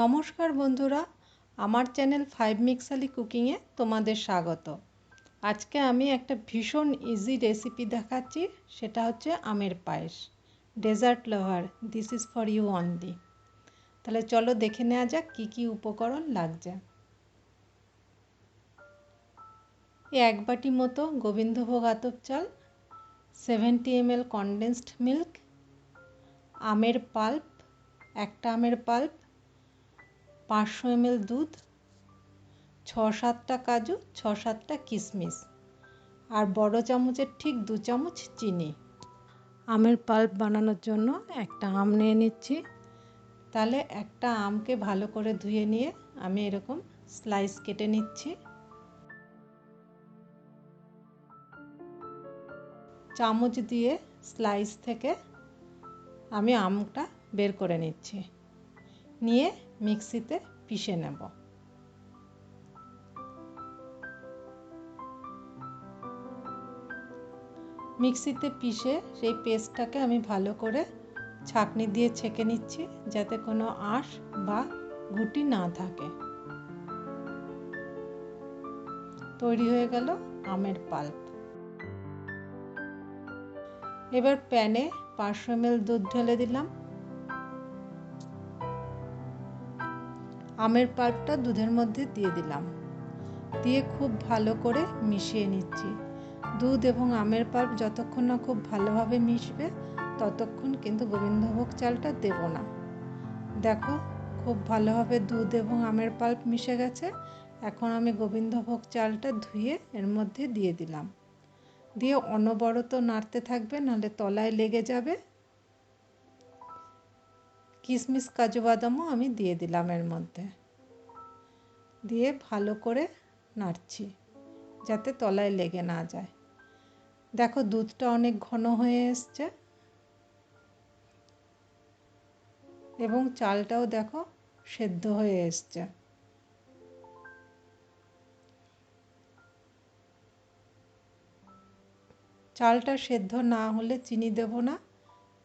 নমস্কার বন্ধুরা, আমার চ্যানেল 5 মিক্সালি কুকিংয়ে তোমাদের স্বাগত। আজকে আমি একটা ভীষণ ইজি রেসিপি দেখাচ্ছি, সেটা হচ্ছে আমের পায়েস। Dessert lover, this is for you only. তাহলে চলো দেখে নেওয়া যাক কী কী উপকরণ লাগছে। এক বাটি মতো গোবিন্দভোগ আতপ চাল, 70 ml কনডেন্সড মিল্ক, আমের পাল্প, একটা আমের পাল্প, 500 ml দুধ, 6-7টা কাজু, 6-7টা কিশমিশ, আর বড় চামচের ঠিক 2 চামচ চিনি। আমের পাল্প বানানোর জন্য একটা আম নিয়ে নিচ্ছি। তাহলে একটা আমকে ভালো করে ধুয়ে নিয়ে আমি এরকম স্লাইস কেটে নিচ্ছি। চামচ দিয়ে স্লাইস থেকে আমি আমটা বের করে নিচ্ছি, নিয়ে মিক্সিতে পিষে নেব। মিক্সিতে পিষে সেই পেস্টটাকে আমি ভালো করে ছাঁকনি দিয়ে ছেঁকে নিচ্ছি, যাতে কোনো আঁশ বা গুটি না থাকে। তৈরি হয়ে গেল আমের পাল্প। এবার প্যানে 500 ml দুধ ঢেলে দিলাম। আমের পাল্পটা দুধের মধ্যে দিয়ে দিলাম, দিয়ে খুব ভালো করে মিশিয়ে নিচ্ছি। দুধ এবং আমের পাল্প যতক্ষণ না খুব ভালোভাবে মিশবে ততক্ষণ কিন্তু গোবিন্দভোগ চালটা দেব না। দেখো, খুব ভালোভাবে দুধ এবং আমের পাল্প মিশে গেছে। এখন আমি গোবিন্দভোগ চালটা ধুয়ে এর মধ্যে দিয়ে দিলাম, দিয়ে অনবরত নাড়তে থাকবে, নাহলে তলায় লেগে যাবে। কিশমিশ কাজু বাদামও আমি দিয়ে দিলাম এর মধ্যে, দিয়ে ভালো করে নাড়ছি যাতে তলায় লেগে না যায়। দেখো, দুধটা অনেক ঘন হয়ে এসছে এবং চালটাও দেখো সেদ্ধ হয়ে এসছে। চালটা সেদ্ধ না হলে চিনি দেব না।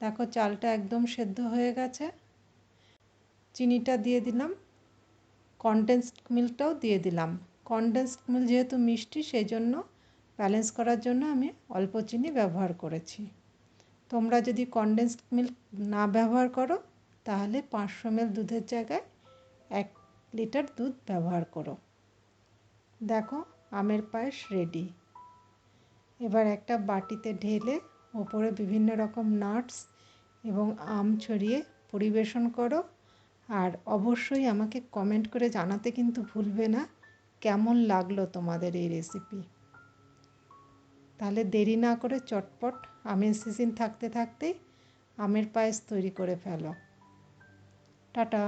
দেখো, চালটা একদম সেদ্ধ হয়ে গেছে। চিনিটা দিয়ে দিলাম, কনডেন্সড মিল্কটাও দিয়ে দিলাম। কনডেন্সড মিল্ক যেহেতু মিষ্টি, সেই জন্য ব্যালেন্স করার জন্য আমি অল্প চিনি ব্যবহার করেছি। তোমরা যদি কনডেন্সড মিল্ক না ব্যবহার করো তাহলে 500 ml দুধের জায়গায় 1 লিটার দুধ ব্যবহার করো। দেখো, আমের পায়েস রেডি। এবার একটা বাটিতে ঢেলে ওপরে বিভিন্ন রকম নাটস এবং আম ছড়িয়ে পরিবেশন করো। আর অবশ্যই আমাকে কমেন্ট করে জানাতে কিন্তু ভুলবে না কেমন লাগলো তোমাদের এই রেসিপি। তাহলে দেরি না করে চটপট আমের সিজন থাকতে থাকতেই আমের পায়েস তৈরি করে ফেলো। টাটা।